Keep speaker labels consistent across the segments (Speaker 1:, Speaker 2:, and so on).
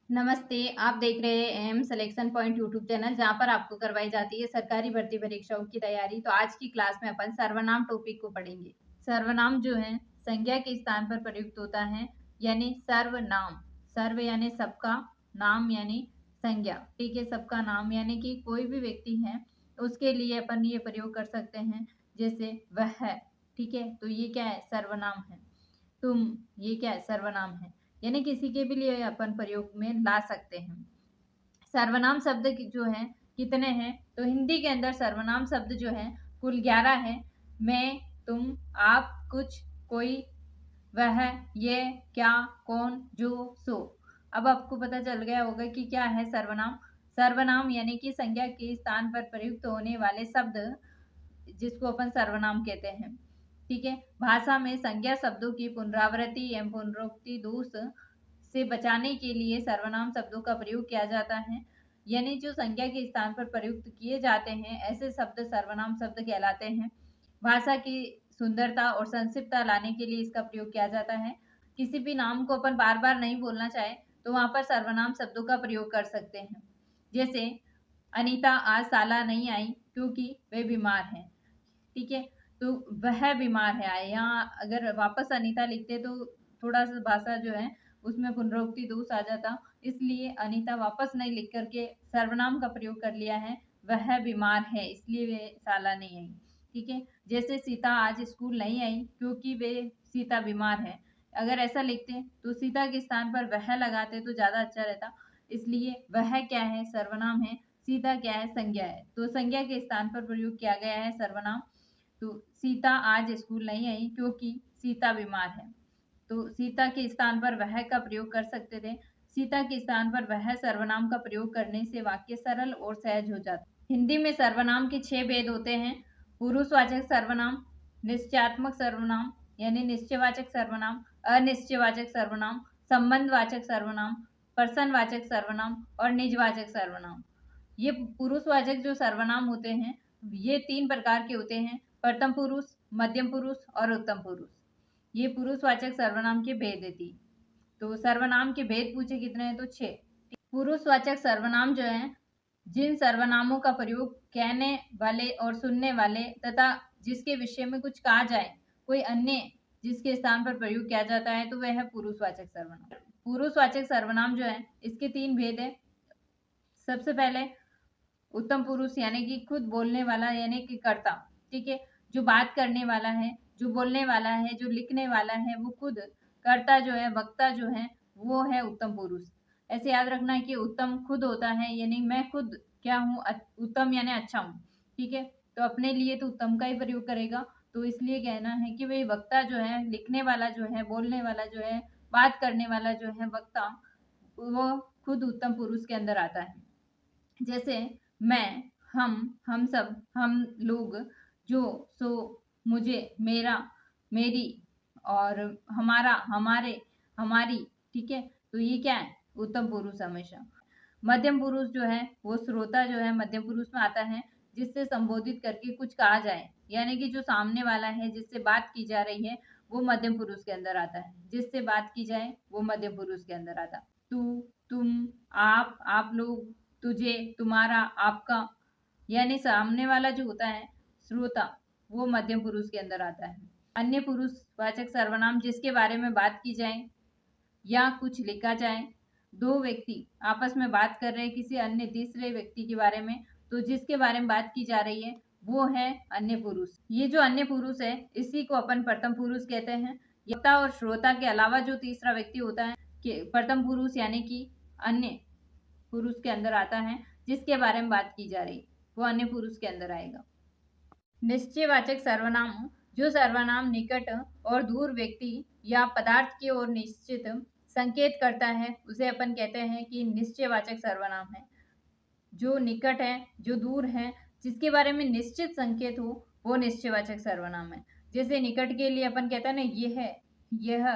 Speaker 1: नमस्ते, आप देख रहे हैं M selection point YouTube channel, जहां पर आपको करवाई जाती है सरकारी भर्ती परीक्षाओं की तैयारी। तो आज की क्लास में अपन सर्वनाम टॉपिक को पढ़ेंगे। सर्वनाम जो है संज्ञा के स्थान पर प्रयुक्त होता है, यानी सर्वनाम। सर्व यानी सबका, नाम यानी संज्ञा। ठीक है, सबका नाम यानी कि कोई भी व्यक्ति है उसके लिए अपन ये प्रयोग कर सकते हैं, जैसे वह। ठीक है, तो ये क्या है? सर्वनाम है। तुम, ये क्या है? सर्वनाम है। यानी किसी के भी लिए अपन प्रयोग में ला सकते हैं। सर्वनाम शब्द जो है कितने हैं? तो हिंदी के अंदर सर्वनाम शब्द जो है कुल 11 है। मैं, तुम, आप, कुछ, कोई, वह, ये, क्या, कौन, जो, सो। अब आपको पता चल गया होगा कि क्या है सर्वनाम। सर्वनाम यानी कि संज्ञा के स्थान पर प्रयुक्त होने वाले शब्द, जिसको अपन सर्वनाम कहते हैं। ठीक है, भाषा में संज्ञा शब्दों की पुनरावृत्ति एवं पुनरुक्ति दोष से बचाने के लिए सर्वनाम शब्दों का प्रयोग किया जाता है। यानी जो संज्ञा के स्थान पर प्रयुक्त किए जाते हैं ऐसे शब्द सर्वनाम शब्द कहलाते हैं। भाषा की सुंदरता और संक्षिप्तता लाने के लिए इसका प्रयोग किया जाता है। किसी भी नाम को अपन बार बार नहीं बोलना चाहे तो वहां पर सर्वनाम शब्दों का प्रयोग कर सकते हैं। जैसे अनीता आज साला नहीं आई क्योंकि वे बीमार हैं। ठीक है, तो वह बीमार है। यहाँ अगर वापस अनीता लिखते तो थोड़ा सा भाषा जो है उसमें पुनरोक्ति दोष आ जाता, इसलिए अनीता वापस नहीं लिख करके सर्वनाम का प्रयोग कर लिया है, वह बीमार है इसलिए वे साला नहीं आई। ठीक है, जैसे सीता आज स्कूल नहीं आई क्योंकि वे सीता बीमार है। अगर ऐसा लिखते तो सीता के स्थान पर वह लगाते तो ज्यादा अच्छा रहता, इसलिए वह क्या है? सर्वनाम है। सीता क्या है? संज्ञा है। तो संज्ञा के स्थान पर प्रयोग किया गया है सर्वनाम। तो सीता आज स्कूल नहीं आई क्योंकि सीता बीमार है। तो सीता के स्थान पर वह का प्रयोग कर सकते थे। सीता के स्थान पर वह सर्वनाम का प्रयोग करने से वाक्य सरल और सहज हो जाता। हिंदी में सर्वनाम के 6 भेद होते हैं। पुरुषवाचक सर्वनाम, निश्चयात्मक सर्वनाम यानी निश्चयवाचक सर्वनाम, अनिश्चयवाचक सर्वनाम, संबंधवाचक सर्वनाम, पर्सनवाचक सर्वनाम और निजवाचक सर्वनाम। ये पुरुषवाचक जो सर्वनाम होते हैं ये 3 प्रकार के होते हैं: प्रथम पुरुष, मध्यम पुरुष और उत्तम पुरुष। ये पुरुषवाचक सर्वनाम के भेद थी। तो सर्वनाम के भेद पूछे कितने हैं? तो 6। पुरुषवाचक सर्वनाम जो है जिन सर्वनामों का प्रयोग कहने वाले और सुनने वाले तथा जिसके विषय में कुछ कहा जाए, कोई अन्य जिसके स्थान पर प्रयोग किया जाता है, तो वह है पुरुषवाचक सर्वनाम। पुरुषवाचक सर्वनाम जो है इसके 3 भेद है। सबसे पहले उत्तम पुरुष यानी कि खुद बोलने वाला यानी कि कर्ता। ठीक है, जो बात करने वाला है, जो बोलने वाला है, जो लिखने वाला है, वो खुद कर्ता जो है, वक्ता जो है, वो है उत्तम पुरुष। ऐसे याद रखना है कि उत्तम खुद होता है, यानी मैं खुद क्या हूँ? उत्तम यानी अच्छा हूँ। ठीक है, तो अपने लिए तो उत्तम का ही प्रयोग करेगा। तो इसलिए कहना है कि वही वक्ता जो है, लिखने वाला जो है, बोलने वाला जो है, बात करने वाला जो है वक्ता, वो खुद उत्तम पुरुष के अंदर आता है। जैसे मैं, हम सब, हम लोग, जो, सो, मुझे, मेरा, मेरी और हमारा, हमारे, हमारी। ठीक है, तो ये क्या है? उत्तम पुरुष हमेशा। मध्यम पुरुष जो है वो श्रोता जो है मध्यम पुरुष में आता है, जिससे संबोधित करके कुछ कहा जाए, यानी कि जो सामने वाला है जिससे बात की जा रही है वो मध्यम पुरुष के अंदर आता है। जिससे बात की जाए वो मध्यम पुरुष के अंदर आता। तू, तुम, आप लोग, तुझे, तुम्हारा, आपका, यानी सामने वाला जो होता है श्रोता, वो मध्यम पुरुष के अंदर आता है। अन्य पुरुषवाचक सर्वनाम जिसके बारे में बात की जाए या कुछ लिखा जाए। दो व्यक्ति आपस में बात कर रहे हैं किसी अन्य तीसरे व्यक्ति के बारे में, तो जिसके बारे में बात की जा रही है वो है अन्य पुरुष। ये जो अन्य पुरुष है इसी को अपन प्रथम पुरुष कहते हैं। वक्ता और श्रोता के अलावा जो तीसरा व्यक्ति होता है कि प्रथम पुरुष यानी कि अन्य पुरुष के अंदर आता है, जिसके बारे में बात की जा रही वो अन्य पुरुष के अंदर आएगा। निश्चयवाचक सर्वनाम, जो सर्वनाम निकट और दूर व्यक्ति या पदार्थ की ओर निश्चित संकेत करता है उसे अपन कहते हैं कि निश्चयवाचक सर्वनाम है। जो निकट है, जो दूर है, जिसके बारे में निश्चित संकेत हो, वो निश्चयवाचक सर्वनाम है। जैसे निकट के लिए अपन कहते हैं ना ये है, यह।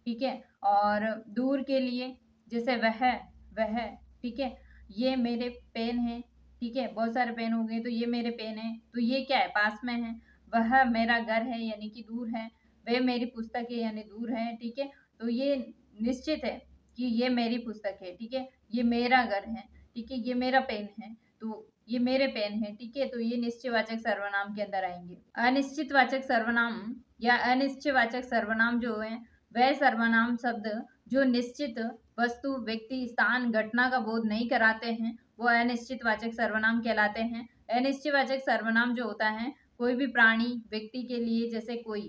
Speaker 1: ठीक है, और दूर के लिए जैसे वह। ठीक है, ये मेरे पेन है। ठीक है, बहुत सारे पेन हो गए तो ये मेरे पेन है, तो ये क्या है? पास में है। वह मेरा घर है यानी कि दूर है। वह मेरी पुस्तक है यानी दूर है। ठीक है, तो ये निश्चित है। कि ये मेरी पुस्तक है, ठीक है, ये मेरा घर है, ठीक है, ये मेरा पेन है, तो ये मेरे पेन है, ठीक है, तो ये निश्चयवाचक सर्वनाम के अंदर आएंगे। अनिश्चितवाचक सर्वनाम या अनिश्चयवाचक सर्वनाम जो है वह सर्वनाम शब्द जो निश्चित वस्तु, व्यक्ति, स्थान, घटना का बोध नहीं कराते हैं वो अनिश्चितवाचक सर्वनाम कहलाते हैं। अनिश्चयवाचक सर्वनाम जो होता है कोई भी प्राणी, व्यक्ति के लिए जैसे कोई,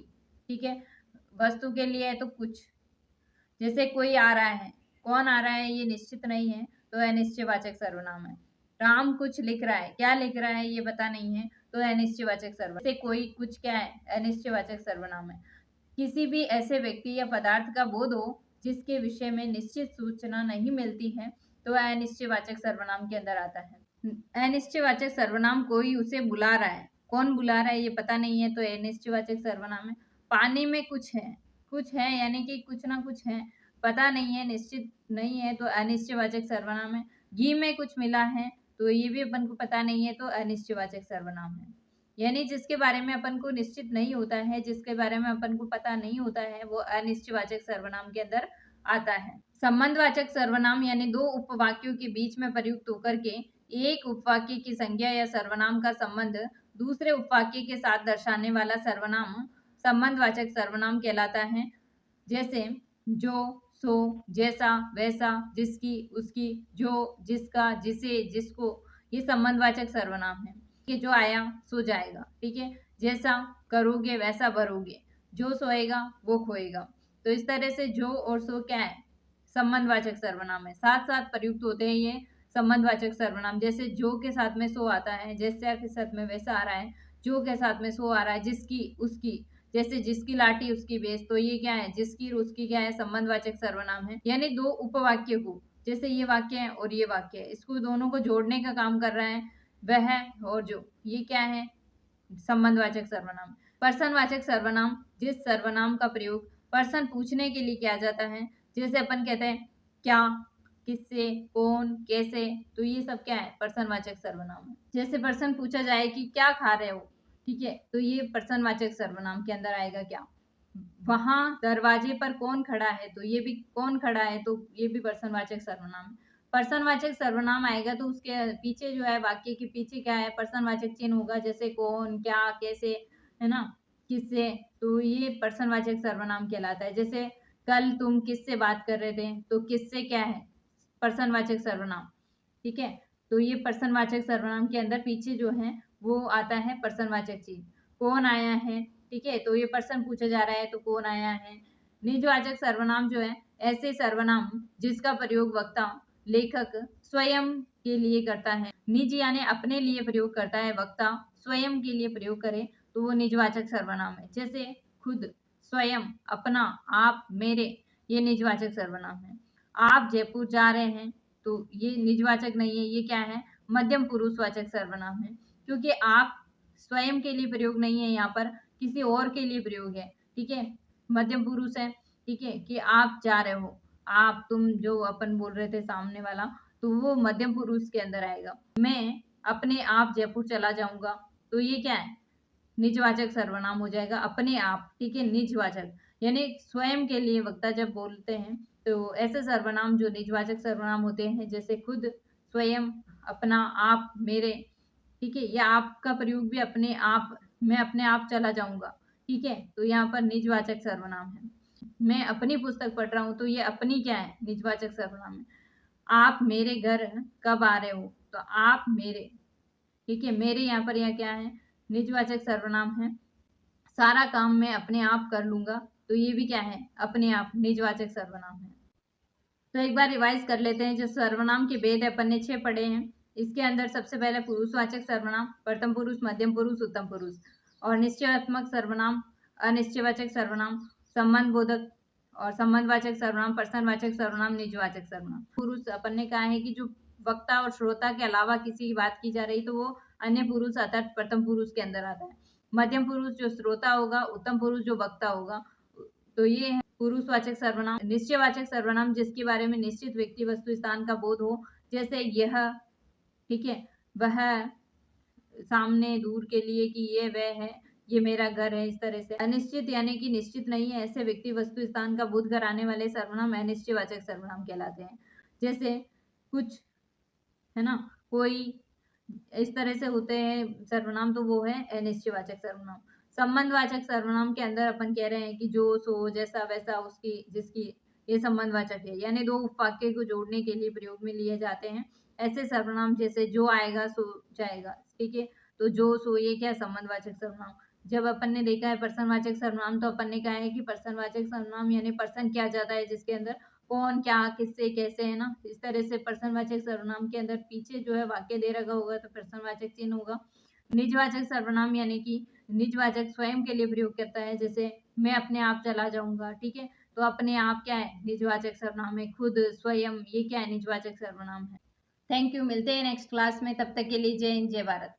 Speaker 1: ठीक है, वस्तु के लिए है तो कुछ, जैसे कोई आ रहा है, कौन आ रहा है ये निश्चित नहीं है तो अनिश्चयवाचक सर्वनाम है। राम कुछ लिख रहा है, क्या लिख रहा है ये पता नहीं है तो अनिश्चयवाचक सर्वनाम। जैसे कोई कुछ क्या है, अनिश्चयवाचक सर्वनाम है। किसी भी ऐसे व्यक्ति या पदार्थ का बोध हो जिसके विषय में निश्चित सूचना नहीं मिलती है तो वह अनिश्चयवाचक सर्वनाम के अंदर आता है। अनिश्चयवाचक सर्वनाम कोई उसे बुला रहा है, कौन बुला रहा है ये पता नहीं है तो अनिश्चयवाचक सर्वनाम है। पानी में कुछ है यानी कि कुछ ना कुछ है, पता नहीं है, निश्चित नहीं है तो अनिश्चयवाचक सर्वनाम है। घी में कुछ मिला है तो ये भी अपन को पता नहीं है तो अनिश्चयवाचक सर्वनाम है। यानी जिसके बारे में अपन को निश्चित नहीं होता है, जिसके बारे में अपन को पता नहीं होता है वो अनिश्चयवाचक सर्वनाम के अंदर आता है। संबंधवाचक सर्वनाम यानी दो उपवाक्यों के बीच में प्रयुक्त होकर के एक उपवाक्य की संज्ञा या सर्वनाम का संबंध दूसरे उपवाक्य के साथ दर्शाने वाला सर्वनाम संबंधवाचक सर्वनाम कहलाता है। जैसे जो, सो, जैसा, वैसा, जिसकी, उसकी, जो, जिसका, जिसे, जिसको, ये संबंधवाचक सर्वनाम है कि जो आया सो जाएगा, ठीक है, जैसा करोगे वैसा भरोगे, जो सोएगा वो खोएगा। तो इस तरह से जो और सो क्या है, संबंधवाचक सर्वनाम है, साथ साथ प्रयुक्त होते हैं ये संबंधवाचक सर्वनाम। जैसे जो के साथ में सो आता है, जैसा के साथ में वैसा आ रहा है, जो के साथ में सो आ रहा है, जिसकी, उसकी, जैसे जिसकी लाठी उसकी बेस, तो ये क्या है, जिसकी और उसकी क्या है, संबंधवाचक सर्वनाम है। यानी दो उपवाक्य को, जैसे ये वाक्य है और ये वाक्य है, इसको दोनों को जोड़ने का काम कर रहा है वह और जो, ये क्या है, संबंधवाचक सर्वनाम। पर्सनवाचक सर्वनाम जिस सर्वनाम का प्रयोग पर्सन पूछने के लिए किया जाता है, जैसे अपन कहते हैं क्या, किससे, कौन, कैसे, तो ये सब क्या है, पर्सनवाचक सर्वनाम है। जैसे पर्सन पूछा जाए कि क्या खा रहे हो, ठीक है, तो ये पर्सनवाचक सर्वनाम के अंदर आएगा क्या। वहां दरवाजे पर कौन खड़ा है, तो ये भी कौन खड़ा है तो ये भी पर्सनवाचक सर्वनाम है। पर्सनवाचक सर्वनाम आएगा तो उसके पीछे जो है, वाक्य के पीछे क्या है, पर्सनवाचक चिन्ह होगा, जैसे कौन, क्या, कैसे, है ना, किससे, तो ये पर्सनवाचक सर्वनाम कहलाता है। जैसे कल तुम किससे बात कर रहे थे, तो किससे क्या है, पर्सनवाचक सर्वनाम, ठीक है, तो ये पर्सनवाचक सर्वनाम के अंदर पीछे जो है वो आता है पर्सनवाचक चीज। कौन आया है, ठीक है, तो ये पर्सन पूछा जा रहा है तो कौन आया है। निजवाचक सर्वनाम जो है ऐसे सर्वनाम जिसका प्रयोग वक्ता, लेखक स्वयं के लिए करता है। निज यानी अपने लिए प्रयोग करता है, वक्ता स्वयं के लिए प्रयोग करे तो वो निजवाचक सर्वनाम है। जैसे खुद, स्वयं, अपना, आप, मेरे, ये निजवाचक सर्वनाम है। आप जयपुर जा रहे हैं तो ये निजवाचक नहीं है, ये क्या है, मध्यम पुरुषवाचक सर्वनाम है, क्योंकि आप स्वयं के लिए प्रयोग नहीं है, यहाँ पर किसी और के लिए प्रयोग है, ठीक है, मध्यम पुरुष है, ठीक है, कि आप जा रहे हो, आप, तुम, जो अपन बोल रहे थे सामने वाला, तो वो मध्यम पुरुष के अंदर आएगा। मैं अपने आप जयपुर चला जाऊंगा तो ये क्या है, निजवाचक सर्वनाम हो जाएगा, अपने आप, ठीक है, निजवाचक यानी स्वयं के लिए वक्ता जब बोलते हैं तो ऐसे सर्वनाम जो निजवाचक सर्वनाम होते हैं, जैसे खुद, स्वयं, अपना, आप, मेरे, ठीक है, ये आपका प्रयोग भी अपने आप, मैं अपने आप चला जाऊंगा, ठीक है, तो यहाँ पर निजवाचक सर्वनाम है। मैं अपनी पुस्तक पढ़ रहा हूँ तो ये अपनी क्या है, निजवाचक सर्वनाम है। आप मेरे घर कब आ रहे हो, तो आप मेरे, ठीक है, मेरे यहाँ पर यह क्या है, निजवाचक सर्वनाम है। सारा काम मैं अपने आप कर लूंगा तो ये भी क्या है, अपने आप, निजवाचक सर्वनाम है। तो एक बार रिवाइज कर लेते हैं, जो सर्वनाम के भेद अपन ने 6 पढ़े हैं। इसके अंदर सबसे पहले पुरुषवाचक सर्वनाम, प्रथम पुरुष, मध्यम पुरुष, उत्तम पुरुष, और निश्चयात्मक सर्वनाम, अनिश्चयवाचक सर्वनाम, संबंध बोधक और संबंधवाचक सर्वनाम, प्रश्नवाचक सर्वनाम, निजवाचक सर्वनाम। पुरुष अपन ने कहा है कि जो वक्ता और श्रोता के अलावा किसी की बात की जा रही तो वो अन्य पुरुष अर्थात प्रथम पुरुष के अंदर आता है। मध्यम पुरुष जो श्रोता होगा, उत्तम पुरुष जो वक्ता होगा, तो ये है पुरुषवाचक सर्वनाम। निश्चयवाचक सर्वनाम जिसके बारे में निश्चित व्यक्ति, वस्तु, स्थान का बोध हो, जैसे यह, ठीक है, वह, सामने, दूर के लिए कि ये वह है, ये मेरा घर है, इस तरह से। अनिश्चित यानी कि निश्चित नहीं है, ऐसे व्यक्ति वस्तु स्थान का भूत घर आने वाले सर्वनाम अनिश्चयवाचक सर्वनाम कहलाते हैं। जैसे कुछ, है ना, कोई, इस तरह से होते हैं सर्वनाम, तो वो है अनिश्चयवाचक सर्वनाम। संबंधवाचक सर्वनाम के अंदर अपन कह रहे हैं कि जो, सो, जैसा, वैसा, उसकी, जिसकी, ये संबंधवाचक है, यानी दो उपवाक्य को जोड़ने के लिए प्रयोग में लिए जाते हैं ऐसे सर्वनाम। जैसे जो आएगा सो जाएगा, ठीक है, तो जो, सो, ये क्या, संबंधवाचक सर्वनाम। जब अपन ने देखा है पर्सनवाचक सर्वनाम, तो अपन ने कहा है कि पर्सनवाचक सर्वनाम यानी पर्सन क्या जाता है, जिसके अंदर कौन, क्या, किससे, कैसे, है ना, इस तरह से। पर्सनवाचक सर्वनाम के अंदर पीछे जो है वाक्य दे रखा होगा तो पर्सनवाचक चिन्ह होगा। निजवाचक सर्वनाम यानी कि निजवाचक स्वयं के लिए प्रयोग करता है, जैसे मैं अपने आप चला जाऊंगा, ठीक है, तो अपने आप क्या है, निजवाचक सर्वनाम है। खुद, स्वयं, ये क्या है, निजवाचक सर्वनाम है। थैंक यू, मिलते हैं नेक्स्ट क्लास में, तब तक के लिए जय हिंद, जय भारत।